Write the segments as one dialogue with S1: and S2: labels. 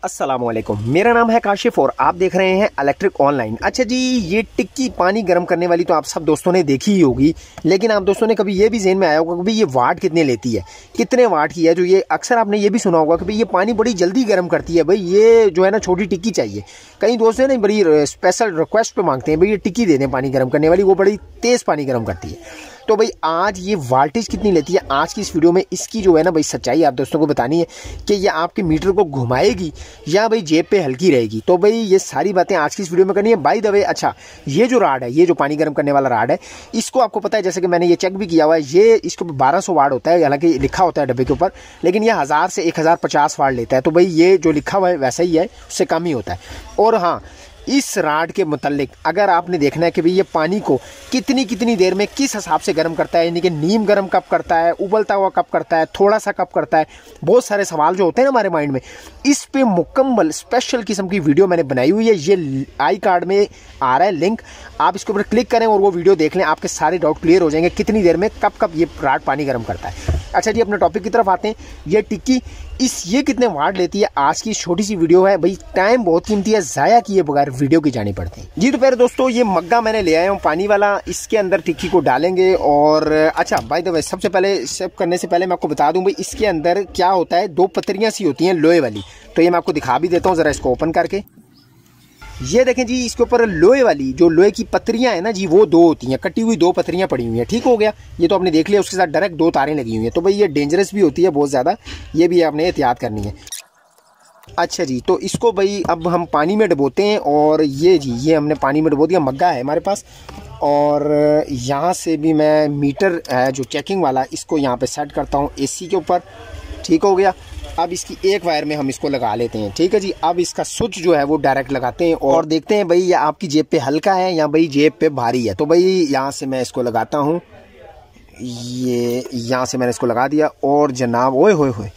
S1: अस्सलामुअलैकुम, मेरा नाम है काशिफ और आप देख रहे हैं इलेक्ट्रिक ऑनलाइन। अच्छा जी, ये टिक्की पानी गर्म करने वाली तो आप सब दोस्तों ने देखी ही होगी, लेकिन आप दोस्तों ने कभी ये भी ज़हन में आया होगा कि भाई ये वाट कितने लेती है, कितने वाट की है। जो ये अक्सर आपने ये भी सुना होगा कि भाई ये पानी बड़ी जल्दी गर्म करती है। भाई ये जो है ना छोटी टिक्की चाहिए। कई दोस्त हैं ना बड़ी स्पेशल रिक्वेस्ट पे मांगते हैं भाई ये टिक्की दे दें पानी गर्म करने वाली, वो बड़ी तेज़ पानी गर्म करती है। तो भाई आज ये वोल्टेज कितनी लेती है, आज की इस वीडियो में इसकी जो है ना भाई सच्चाई आप दोस्तों को बतानी है कि ये आपके मीटर को घुमाएगी या भाई जेब पे हल्की रहेगी। तो भाई ये सारी बातें आज की इस वीडियो में करनी है। बाय द वे, अच्छा ये जो राड है, ये जो पानी गर्म करने वाला राड है, इसको आपको पता है, जैसे कि मैंने ये चेक भी किया हुआ है, ये इसको 1200 वाट होता है, हालांकि लिखा होता है डब्बे के ऊपर, लेकिन ये 1000 से 1050 वाट लेता है। तो भाई ये जो लिखा हुआ है वैसा ही है, उससे कम ही होता है। और हाँ, इस राड के मुतालिक अगर आपने देखना है कि भाई ये पानी को कितनी देर में किस हिसाब से गर्म करता है, यानी कि नीम गर्म कब करता है, उबलता हुआ कब करता है, थोड़ा सा कब करता है, बहुत सारे सवाल जो होते हैं ना हमारे माइंड में, इस पे मुकम्मल स्पेशल किस्म की वीडियो मैंने बनाई हुई है। ये आई कार्ड में आ रहा है लिंक, आप इसके ऊपर क्लिक करें और वो वीडियो देख लें, आपके सारे डाउट क्लियर हो जाएंगे कितनी देर में कब कब ये राड पानी गर्म करता है। अच्छा जी, अपने टॉपिक की तरफ आते हैं। ये टिक्की ये कितने वाट लेती है, आज की छोटी सी वीडियो है। भाई टाइम बहुत कीमती है, ज़ाया किए बगैर वीडियो की जानी पड़ती है जी। तो प्यारे दोस्तों, ये मग्गा मैंने ले आया हूँ पानी वाला, इसके अंदर टिक्की को डालेंगे। और अच्छा बाय द वे, सबसे पहले सब करने से पहले मैं आपको बता दूं भाई इसके अंदर क्या होता है, दो पत्रियाँ सी होती हैं लोहे वाली। तो ये मैं आपको दिखा भी देता हूँ, ज़रा इसको ओपन करके। ये देखें जी, इसके ऊपर लोहे वाली जो लोहे की पत्रियां हैं ना जी, वो दो होती हैं, कटी हुई दो पत्रियां पड़ी हुई हैं। ठीक हो गया, ये तो आपने देख लिया। उसके साथ डायरेक्ट दो तारें लगी हुई हैं। तो भाई ये डेंजरस भी होती है बहुत ज़्यादा, ये भी आपने एहतियात करनी है। अच्छा जी, तो इसको भाई अब हम पानी में डुबोते हैं। और ये जी, ये हमने पानी में डुबो दिया, मग्गा है हमारे पास। और यहाँ से भी मैं मीटर है जो चेकिंग वाला, इसको यहाँ पे सेट करता हूँ AC के ऊपर। ठीक हो गया। अब इसकी एक वायर में हम इसको लगा लेते हैं। ठीक है जी, अब इसका स्विच जो है वो डायरेक्ट लगाते हैं और देखते हैं भाई ये आपकी जेब पे हल्का है या भाई जेब पे भारी है। तो भाई यहाँ से मैं इसको लगाता हूँ, ये यहाँ से मैंने इसको लगा दिया। और जनाब ओए होए होए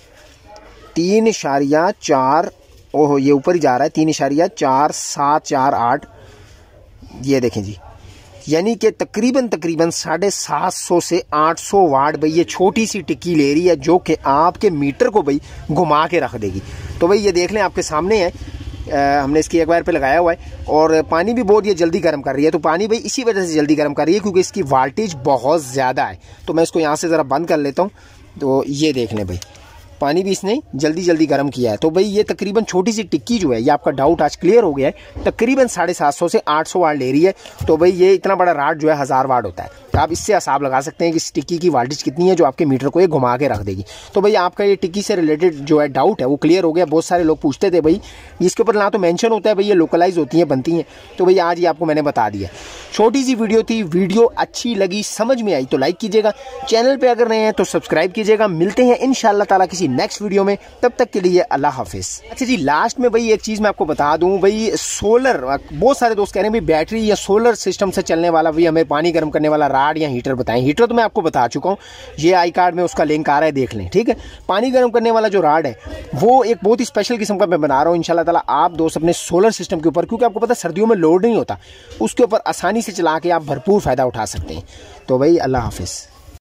S1: 3.4, ओहो ये ऊपर ही जा रहा है, 3.4748। ये देखें जी, यानी कि तकरीबन 750 से 800 वाट भाई ये छोटी सी टिक्की ले रही है, जो कि आपके मीटर को भाई घुमा के रख देगी। तो भाई ये देख लें, आपके सामने है, हमने इसकी एक वायर पे लगाया हुआ है। और पानी भी बहुत ये जल्दी गर्म कर रही है। तो पानी भाई इसी वजह से जल्दी गर्म कर रही है क्योंकि इसकी वोल्टेज बहुत ज़्यादा है। तो मैं इसको यहाँ से ज़रा बंद कर लेता हूँ। तो ये देख लें भाई, पानी भी इसने जल्दी गर्म किया है। तो भाई ये तकरीबन छोटी सी टिक्की जो है, ये आपका डाउट आज क्लियर हो गया है, तकरीबन 750 से 800 वाट ले रही है। तो भाई ये इतना बड़ा राड जो है 1000 वाट होता है। तो आप इससे हिसाब लगा सकते हैं कि इस टिक्की की वोल्टेज कितनी है जो आपके मीटर को ये घुमा के रख देगी। तो भाई आपका ये टिक्की से रिलेटेड जो है डाउट है वो क्लियर हो गया। बहुत सारे लोग पूछते थे भाई इसके ऊपर ना तो मेंशन होता है भाई ये लोकलाइज होती हैं, बनती हैं। तो भाई आज ये आपको मैंने बता दिया। छोटी सी वीडियो थी, वीडियो अच्छी लगी, समझ में आई तो लाइक कीजिएगा, चैनल पे अगर नए हैं तो सब्सक्राइब कीजिएगा। मिलते हैं इंशाअल्लाह ताला किसी नेक्स्ट वीडियो में, तब तक के लिए अल्लाह हाफिज। अच्छा जी, लास्ट में भाई एक चीज़ मैं आपको बता दूं, भाई सोलर, बहुत सारे दोस्त कह रहे हैं भाई बैटरी या सोलर सिस्टम से चलने वाला भाई हमें पानी गर्म करने वाला राड या हीटर बताएं। हीटर तो मैं आपको बता चुका हूँ, ये आई कार्ड में उसका लिंक आ रहा है, देख लें। ठीक है, पानी गर्म करने वाला जो राड है वो एक बहुत ही स्पेशल किस्म का मैं बना रहा हूँ इंशाल्लाह ताला। आप दोस्त अपने सोलर सिस्टम के ऊपर, क्योंकि आपको पता है सर्दियों में लोड नहीं होता, उसके ऊपर आसानी से चला के आप भरपूर फ़ायदा उठा सकते हैं। तो भाई अल्लाह हाफिज़।